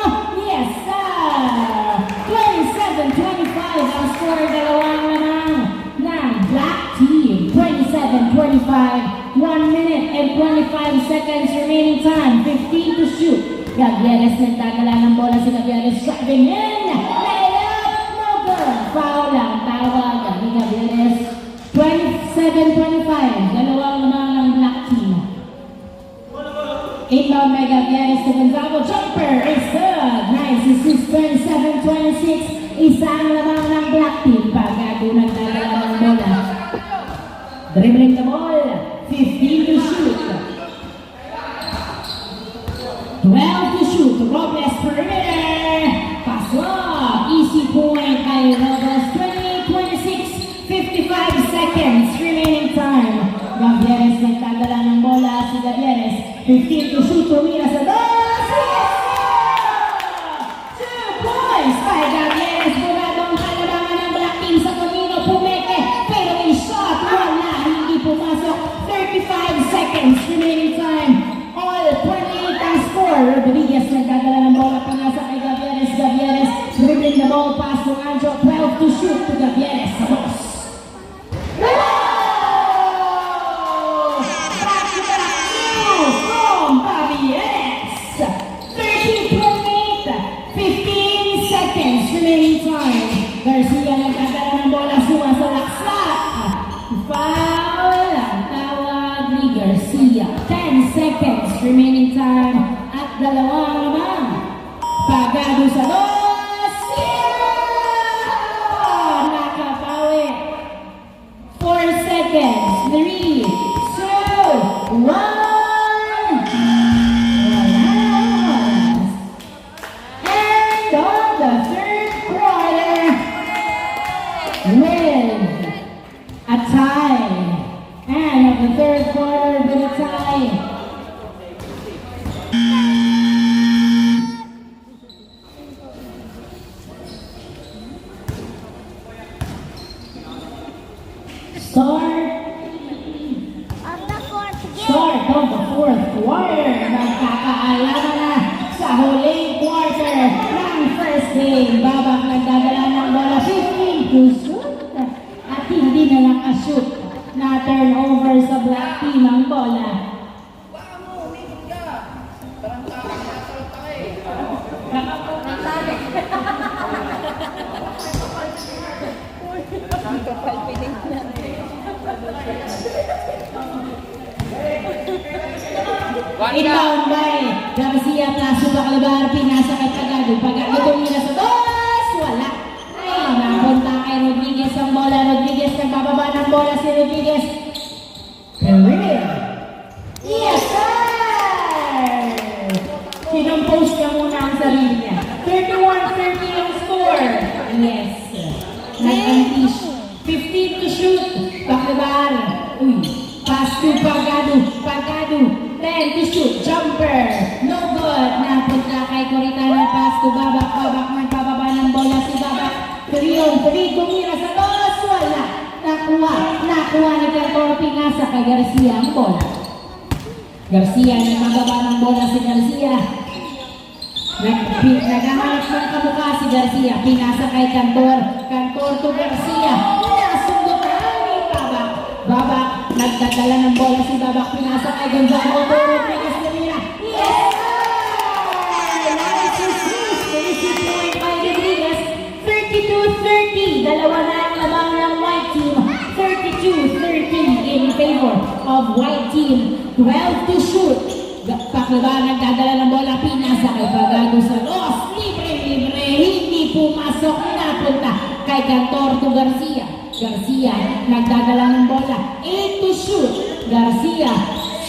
Yes, sir! 27-25 ang score, dalawang lamang ng black team. 27-25, 1 minute and 25 seconds remaining time, 15 to shoot. Gavieres nagdadala ng bola, si Gavieres driving in. Layup, no good. Foul ang tawag ni Gavieres. 27-25, dalawang lamang ng black team. Inbound by Gavieres to Gonzalo. Jumper is good. Nice. This is 27-26. Isang lamang ng black team. Pagado nagdadala ng bola. Dribbling the ball. 15 to shoot. 12 to shoot. Robles perimeter. Pass up. Easy point by Robles. 20-26. 55 seconds remaining time. Gavieres nagdadala ng bola. Si Gavieres. 15 to shoot. Tumira sa dos. Yes! 2 points by Gavieres. Buradong kalabangan ng black team sa Torino. Pumeke. Pero yung shot wala. Hindi pumasok. 35 seconds remaining time. All 28 ang score. Rodriguez nagdadala ng bola. Pinasa kay Gavieres. Gavieres dribbling the ball. Pass to Anjo. 12 to shoot to Gavieres. Sa dos. Garcia nagdadala ng bola, sumasalaksak. Foul ang tawag ni Garcia. 10 seconds remaining time at dalawang lamang. Pagado sa dos. Yeah! Nakapawi. 4 seconds. 3, 2, 1. And on the third quarter, with a tie. And of the third quarter with a tie. Start of the fourth quarter. Nagkakaalaman na sa huling quarter ng first game. Babak nagdadala ng bola, 15 to shoot. At hindi na nakashoot. Na turnover sa black team ang bola. Baka mo, umikot ka. Tarantang, natalot ka eh. Inbound by Garcia, Plaso, Baclabar, pinasa kay Pagado. Pagado tumira sa dos. Wala. Ay, napunta kay Rodriguez ang bola. Rodriguez nagbababa ng bola si Rodriguez. Perimeter. Yes, sir! Kinompose niya muna ang sarili niya. 31-30 ang score. Yes. Nag-unleash. 15 to shoot. Baclabar. to Pagado. Pagado, 10 to shoot. Jumper. No good. Napunta kay Coritana. Pass to Babak. Babak magpababa ng bola si Babak. 3 on 3. Tumira sa dos. Wala. Nakuha. Nakuha ni Cantor. Pinasa kay Garcia ang bola. Garcia, nagmababa ng bola si Garcia. Naghahanap ng kamukha si Garcia. Pinasa kay Cantor. Cantor to Garcia. Nasundot na ni Babak. Babak, nagdadala ng bola si Babak. Pinasa kay Gonzalo. Rodriguez Lamira. Yes! Nice assist. Easy point by Rodriguez. 32-30. Dalawa na ang labang ng white team. 32-30 in favor of white team. 12 to shoot. Paklaba, nagdadala ng bola. Pinasa kay Pagado sa los. Libre. Hindi pumasok. Napunta kay Cantor to Garcia. Garcia, nagdadala ng bola. 8 to shoot. Garcia,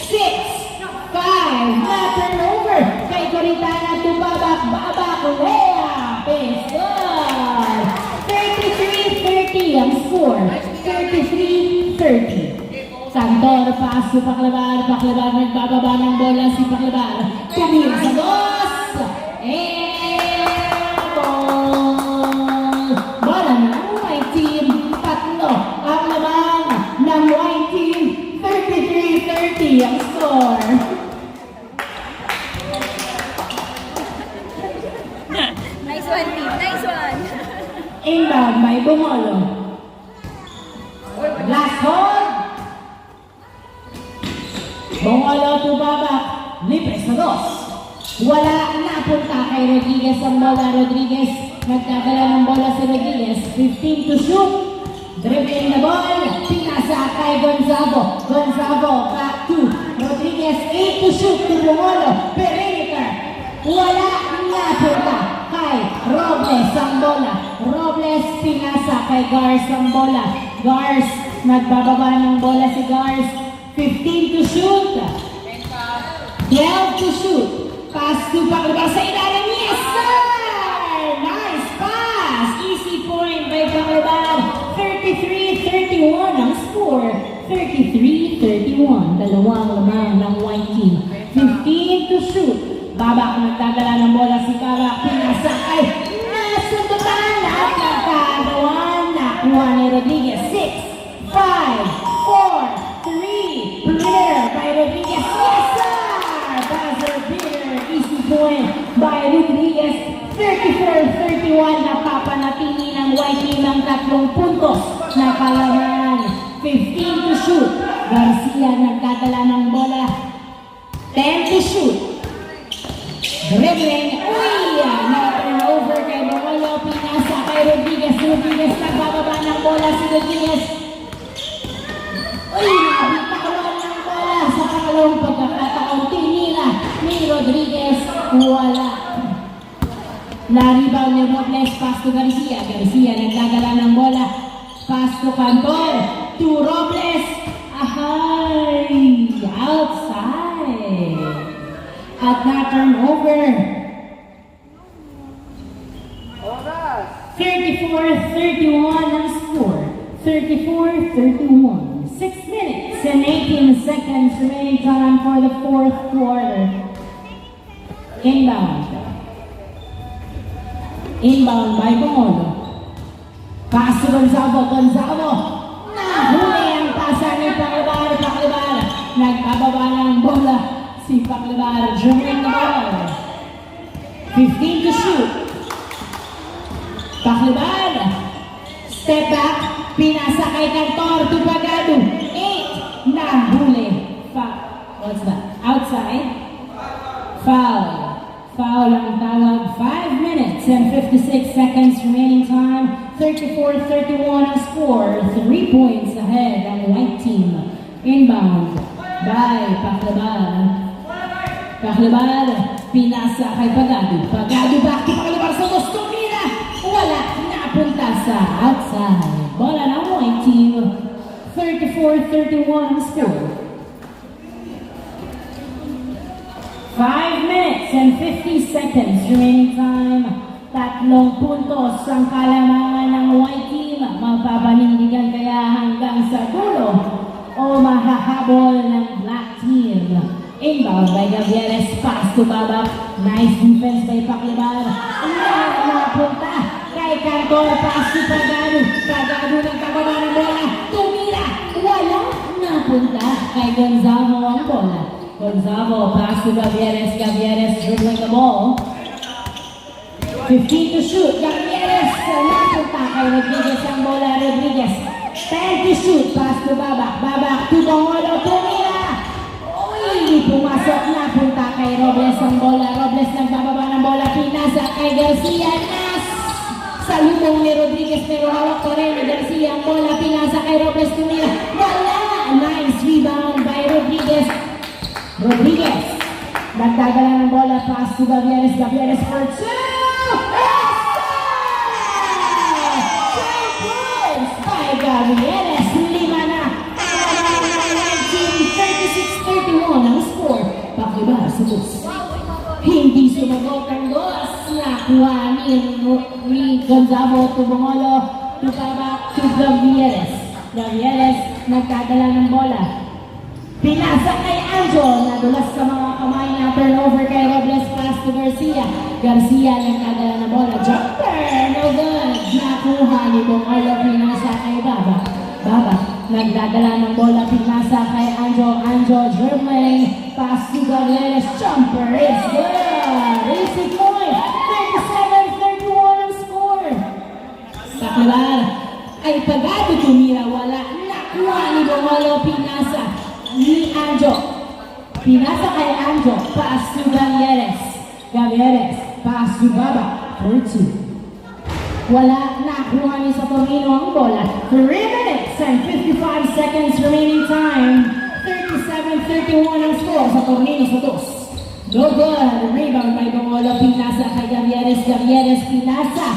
6, 5. Na turnover kay Coritana to Babak. Babak, Lea. Pistol. 33-30 ang score. 33-30. Cantor, pass to Paclabar. Paclabar, nagbababa ng bola si Paclabar. Tumira sa dos. Ball. Bola ng white team. Tatlo ang lamang ng white team. 33-30 ang score. Nice one, team. Nice one. Inbound by Bumolo. Last hold. Bumolo to Babak. Libre sa dos. Wala, napunta kay Rodriguez ang bola. Rodriguez, nagdadala ng bola si Rodriguez. 15 to shoot. Dribbling the ball. Pinasa kay Gonzago. Gonzago back to Rodriguez. 8 to shoot to Bumolo. Perimeter. Wala, napunta kay Robles ang bola. Robles, pinasa kay Gars ang bola. Gars, nagbababa ng bola si Gars. 15 to shoot. 12 to shoot. Pass to Paclabar sa ilalim. Yes, sir! Nice pass. Easy point by Paclabar. 33-31 ang score. 33-31. Dalawang lamang ng white team. 15 to shoot. Babak, nagdadala ng bola si Babak. Pinasa kay nasundutan at nagkagawan. Nakuha ni Rodriguez. 6, 5, 4, 3. Clear by Rodriguez. Yes, sir! Buzzer beater. Easy point by Rodriguez. 34-31. Napapanatili ng white team ang 3 puntos. Nakalaman. 15 to shoot. Garcia, nagdadala ng bola. 10 to shoot. Dribbling. Uy! Na-turnover kay Bumolo. Pinasa kay Rodriguez. Rodriguez, nagbababa ng bola si Rodriguez. Uy! Nakabitawan ng bola sa pangalawang pagkakataon. Tinila ni Rodriguez. Wala. Na-rebound ni Robles. Pass to Garcia. Garcia, nagdadala ng bola. Pass to Cantor. To Robles. Ahay! Outside. At na-turnover. Oras! 34-31 ang score. 34-31. 6 minutes and 18 seconds remaining time for the fourth quarter. Inbound. Inbound by Bumolo. Pass to Gonzalo. Gonzalo. Nahuli ang pasa ni Paclabar. Paclabar. Nagpababa ng bola. Si Paclabar, dribbling the ball. 15 to shoot. Paclabar. Step back. Pinasa kay Cantor to Pagado. 8. Nahuli. What's that? Outside. Foul. Foul ang tawag. 5 minutes and 56 seconds remaining time. 34-31 ang score. 3 points ahead ang white team. Inbound by Paclabar. Paclabar, pinasa kay Pagado. Pagado back to Paclabar sa Tumira. Wala, napunta sa outside. Bola ng white team. 34-31 ang score. 5 minutes and 50 seconds remaining time. 3 puntos ang kalamangan ng white team. Mapapanindigan kaya hanggang sa dulo. O o mahahabol ng black team. Inbound by Gavieres, pass to Babak. Nice defense by Paclibar. Napunta kay Cantor, pass to Pagano. Pagano nagkababa ng bola. Tumira, wala. Napunta kay Gonzalo ang bola. Gonzalo, pass to Gavieres. Gavieres dribbling the ball. 15 to shoot. Gavieres, napunta kay Rodriguez ang bola. Rodriguez, 10 to shoot. Pass to Babak. Babak to Bongolo. Tumira. Uy, pumasok na. Punta kay Robles ang bola. Robles nagbababa ng bola. Pinasa kay Garcia. Nas! Salubong ni Rodriguez pero hawak pa rin ni Garcia ang bola. Pinasa kay Robles. Tumira. Wala! Nice rebound by Rodriguez. Rodriguez. Nagdagala ng bola. Pass to Gavieres. Gavieres for two. By Gavieres, 5 na. 36-31 ang score. Paclibar, Subos. Hindi sumagot ang dos. Nakuha ni Gonzalo to Bongolo. To Babak to Gavieres. Gavieres nagdadala ng bola. Pinasa kay Anjo. Nadulas sa mga kamay na turnover kay Robles. Pass to Garcia. Garcia nagdadala ng bola. Jumper! No good. Nakuha ni Bongolo. Pinasa kay Babak. Babak nagdadala ng bola. Pinasa kay Anjo. Anjo dribbling. Pass to Gavieres. Jumper is good. Easy point. 37-31 ang score. Paclibar ay Pagano tumira. Wala. Nakuha ni Bongolo. Pinasa ni Anjo. Pinasa kay Anjo. Pass to Gavieres. Gavieres. Pass to Babak. For two. Wala. Nakuha ni Saturnino ang bola. 3 minutes and 55 seconds remaining time. 37-31 ang score. Saturnino sa dos. No good. Rebound by Bongolo. Pinasa kay Gavieres. Gavieres pinasa.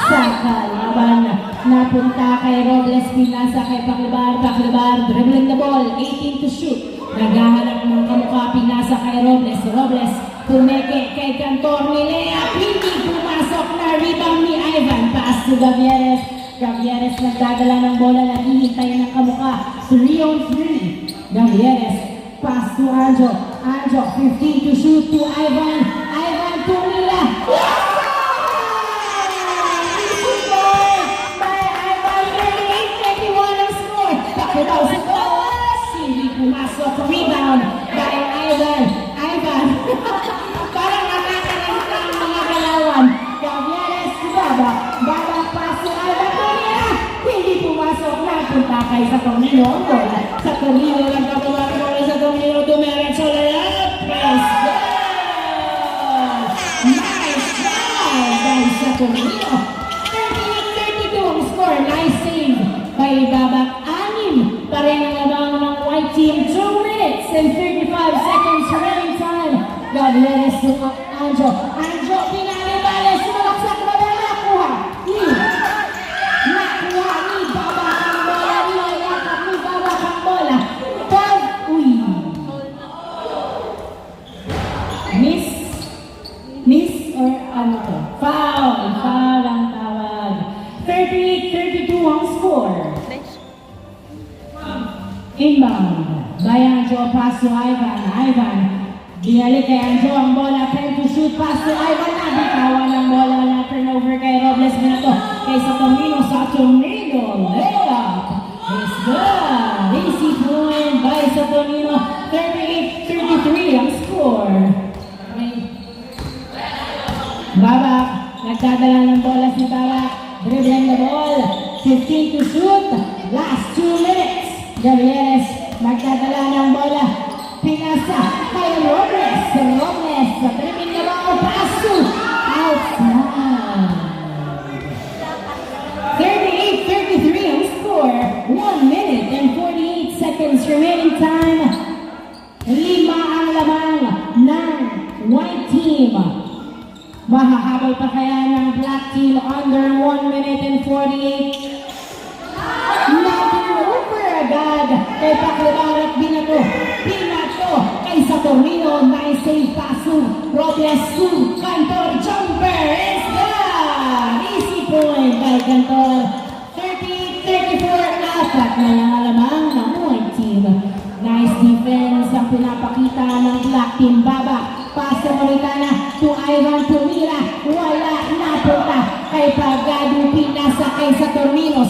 Sa kalaban. Napunta kay Robles. Pinasa kay Paclibar. Paclibar dribbling the ball. 18 to shoot. Naghahanap ng kamukha. Pinasa kay Robles. Robles pumeke kay Cantor ni Lea. Hindi pumasok na rebound ni Ivan. Pass to Gavieres. Gavieres nagdadala ng bola. Naghihintay ng kamukha. 3-on-3. Gavieres. Pass to Anjo. Anjo 15 to shoot to Ivan. Ivan tumira. Hindi pumasok. Rebound by Ivan. Ivan. Parang nakakaranta ang mga galawan. Gavieres to Babak. Babak pass to Ivan. Tumira. Hindi pumasok. Napunta kay Saturnino ang bola. Saturnino lang kapawa ng bola. Saturnino dumiretso layup. Press goal. Nice job by Saturnino. 38-32 ang score. Nice save by Babak. Pareho na lamang ng white team. 2 minutes and 35 seconds remaining time. Gavieres to Anjo. Anjo, pinalibala. Sumalaksak na ba? Nakuha ni Babak ang bola. Nilayakap ni Babak ang bola. Miss or ano to? Foul ang tawag. 38-32 ang score. Inbound by Anjo, pass to Ivan. Ivan, binalik kay Anjo ang bola. 10 to shoot, pass to Ivan. Nabitawan ang bola na turnover kay Robles. Minato kay Saturnino. Saturnino, layup is good. Easy point by Saturnino. 38-33 ang score. Babak, nagdadala ng bola si Babak. Dribbling the ball. 15 to shoot. Last 2 minutes. Gavieres, magdadala ng bola. Pinasa kay Robles. Robles, dribbling the ball. Pass to outside. 38-33 ang score. 1 minute and 48 seconds remaining time. 5 ang lamang ng white team. Mahahabol pa kaya ng black team under 1 minute and 48. Over agad kay Paclibar at Binato. Binato kay Saturnino. Nice save pass to Robles to Cantor. Jumper is good. Easy point by Cantor. 38-34. Apat na lang alamang ng white team. defense ang pinapakita ng Black Team. Baba, pass sa Moritana to Ivan Tumira. Wala, napunta kay Pagado. Pinasakay sa Tornino.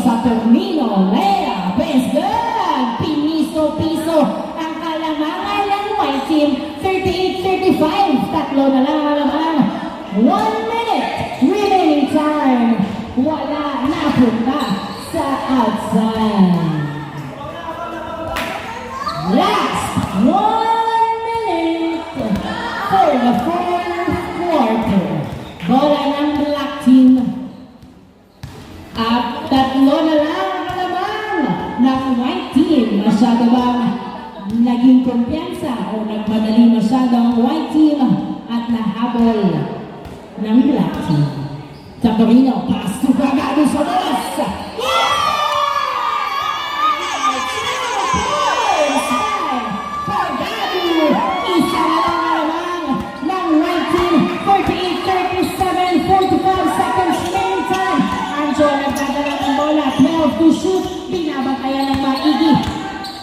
Layup is good. Piniso-piso ang kalamangan ng white team. 38-35. Tatlo na lang ang laman. 1 minute remaining time. Wala, napunta sa outside. Last 1 minute for the fourth quarter. Bola ng Black Team. At tatlo na lang ang laman ng White Team. Masyado bang naging kumpiyansa o nagmadali masyado ang White Team at nahabol ng Black Team. Tatorino, pass to Pagado sa dos. Isa na lang naman ng White Team. 48-37, 45 seconds remaining time. Anjo nagdadala ng bola. 12 to shoot. Binabantayan ng maigi.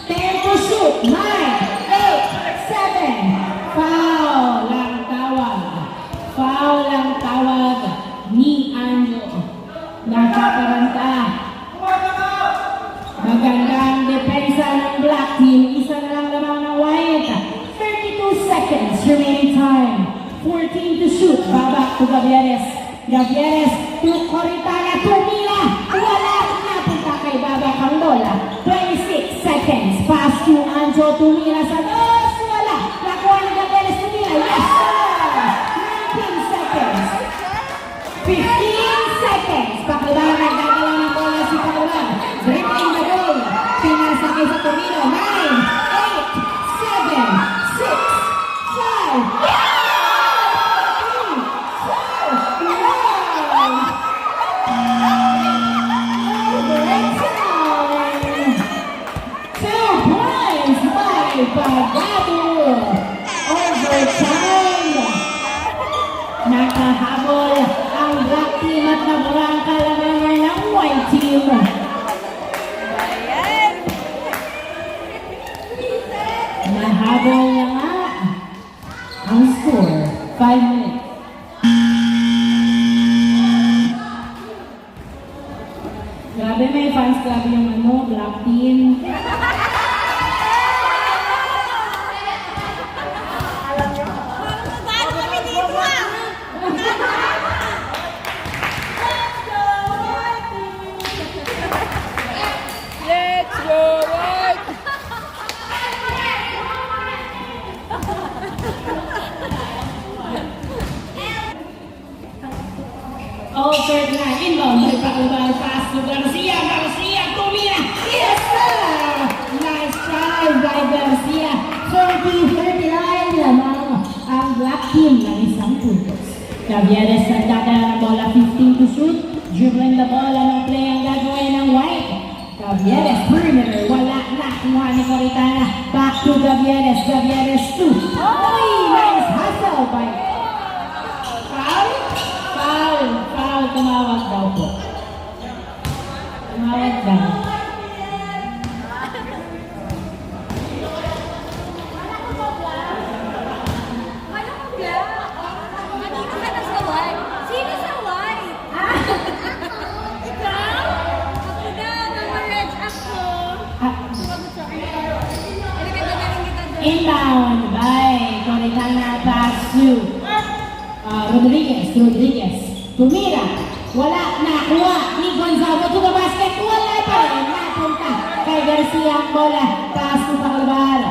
10 to shoot. 9, 8, 7. Foul ang tawag. Foul ang tawag ni Anjo. Nagkakaranta. Magandang depensa ng Black Team. Isa na lang naman ng White. 32 seconds remaining time. 14 to shoot. Babak to Gavieres. Gavieres to Coritana. Tumila. Wala. Napunta kay Babak ang bola. 26 seconds. Pass to Anjo. Tumila sa dos. Wala. Nakuha ni Gavieres. Tumila. Yes, sir. 19 seconds. 15 seconds. Pakilang nagdadala ng bola si Pakilang. Dribbling the goal. Pinasakay sa Torino. 9, 8, 7, 6, 5, 2 points by Pagado. Overtime. Nakahabol ang Black Team at nabura ang kalamangan ng White Team. Nahabol na nga ang score. 5 minutes. Grabe, may fans club yung Black Team. Let's go, White! Third na, inbound by Pacquiao, pass to Garcia, Tumira, yes sir! Nice try by Garcia, 40-39 lamang ang Black Team ng isang puntos. Gavieres nagdadala ng bola, 15 to shoot, dribbling the ball, anong play ang gagawin ng White? Gavieres, perimeter, wala na, kuha ni Coritana, back to Gavieres 2, oy, nice hustle by Foul, tumawag daw po. Tumawag daw. Nandito ka na sa White. Sino sa White? Ikaw? Ako daw, Mama Reg, ako. Sumagot sa akin. Ano ka gagaling kita doon? Inbound by Coritana, pass to Rodriguez. Tumira. Wala. Nakuha ni Gonzalo to the basket. Wala pa rin. Napunta kay Garcia ang bola. Pass to Paclabar.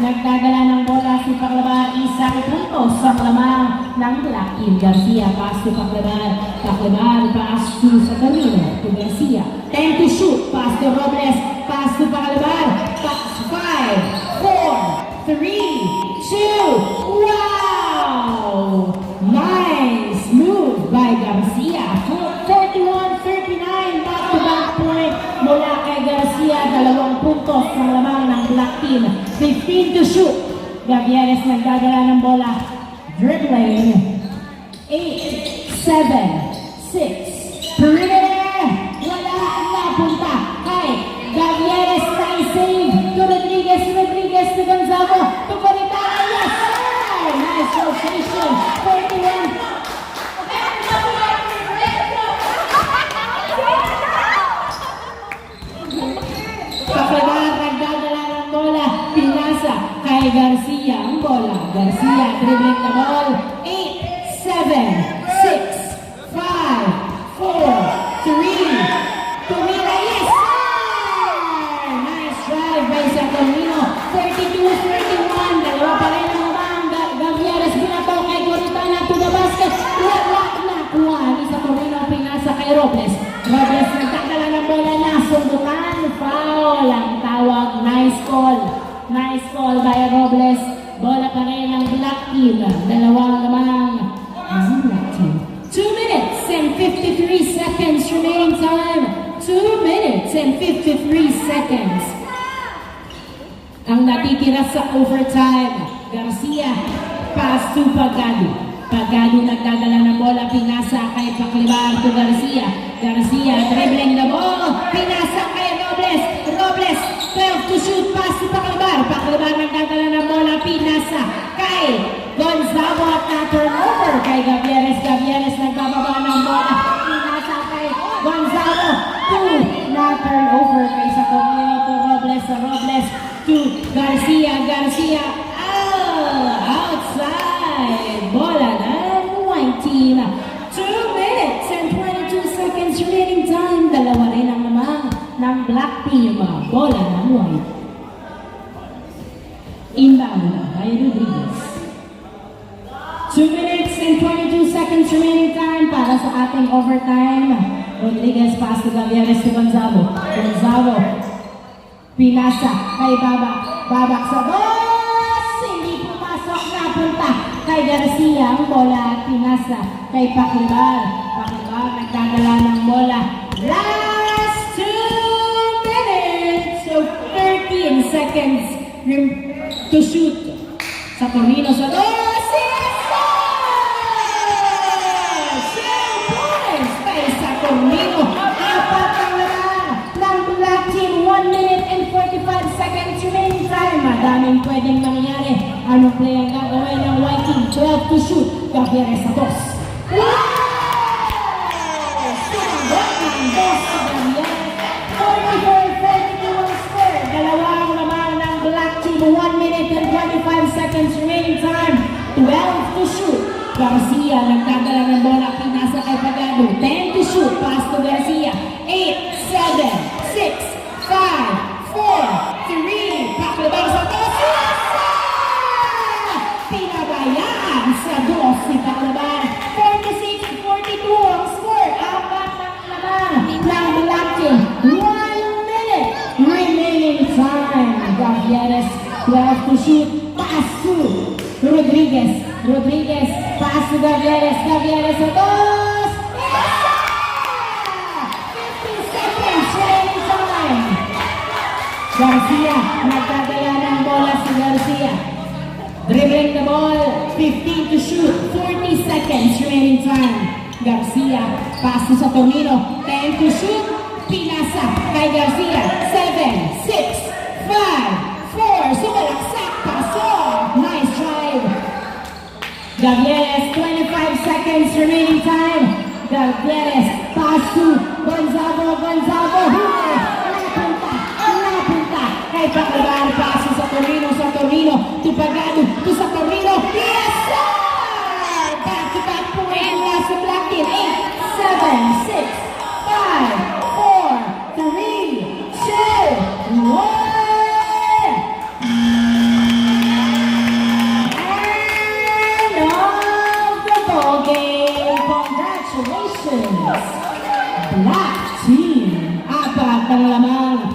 Nagdadala ng bola si Paclabar. Isang puntos sa lamang ng Black Team. Garcia. Pass to Paclabar. Pass to Satorino. To Garcia. 10 to shoot. Pass to Robles. Pass to Paclabar. Pass 5, 4, 3, 2. Wow! Nice move by Garcia. 41-39, back-to-back point mula kay Garcia. 2 puntos sa lamang ng Black Team. 15 to shoot. Gavieres nagdadala ng bola. Dribbling. 8, 7, 6. Perimeter. Wala napunta kay Gavieres. Nice save to Rodriguez. kay Garcia ang bola. Garcia dribbling the ball. 8, 7, 6, 5, 4, 3, Tumira, yes! Sir! Nice drive by Saturnino. 42-31. Dalawa pa rin ang mamang. Gavieres binato kay Goritana to the basket. Wala nakuha ni Saturnino. Pinasa kay Robles. Robles nagdadala ng bola na. Sundutan. Foul ang tawag. Nice call. Nice call by Robles. Bola pa rin ang black team. Dalawang namang ang black team. 2 minutes and 53 seconds remaining time. 2 minutes and 53 seconds. Ang natitira sa overtime. Garcia, pass to Pagado. Pagado nagdadala ng bola, pinasa kay Paclibar to Garcia. Garcia dribbling the ball, pinasa kay Robles. Robles, 12 to shoot, pass to Paclibar. Paclibar nagdadala ng bola, pinasa kay Gonzalo at na-turnover kay Gavieres. Gavieres nagbababa ng bola, pinasa kay Gonzalo to na-turnover kay Saturnino to Robles. Robles to Garcia. Garcia, outside. Bola ng white team. 2 minutes and 22 seconds remaining time. Dalawa rin ang namang ng black team. Bola ng white. Inbound by Rodriguez. 2 minutes and 22 seconds remaining time para sa ating overtime. Rodriguez pass to Gavieres to Gonzalo. Gonzalo pinasa kay Babak. Babak sa boss! Hindi pumasok, napunta kay Garcia ang bola at pinasa kay Paclibar. Paclibar nagdadala ng bola. Last 2 minutes! So 13 seconds to shoot. Saturnino sa boss! Saturnino, apat ang laban ng black team. 1 minute and 45 seconds remaining time. Madaming pwedeng mangyari. Anong play ang gagawin ng white team? 12 to shoot. Gavieres sa boss. Wow! Sinabot ng boss sa Gavieres. 44-42 ang score. Dalawang laban ng black team. 1 minute and 25 seconds remaining time. 12 to shoot. Garcia nagdadala ng bola, pinasa kay Pagado. 10 to shoot, pass to Garcia. 8, 7, 6, 5, 4, 3, Paclibar sa Garcia! Pinabayaan sa dos si Paclibar. 46-42 ang score. Apat ng laban ng black team. 1 minute remaining time. Gavieres, 12 to shoot, pass to Rodriguez. Rodriguez, pass to Gavieres. Gavieres sa boss! 50 seconds remaining time. Garcia, nagdadala ng bola si Garcia. Dribbling the ball, 15 to shoot, 40 seconds remaining time. Garcia, pass to Saturnino, 10 to shoot, pinasa kay Garcia. 7, 6, 5, 4, sumalaksak, pasok. Nice drive. Gavieres, 25 seconds remaining time. Gavieres, pass to Gonzalo. Gonzalo, napunta kay Paclibar. Pass to Saturnino. Saturnino to Pagado, to Saturnino. Yes, sir! Back-to-back point mula sa black team. 8, 7, 6, 5, 4, 3, 2, 1. Congratulations, Black Team! Apat ang lamang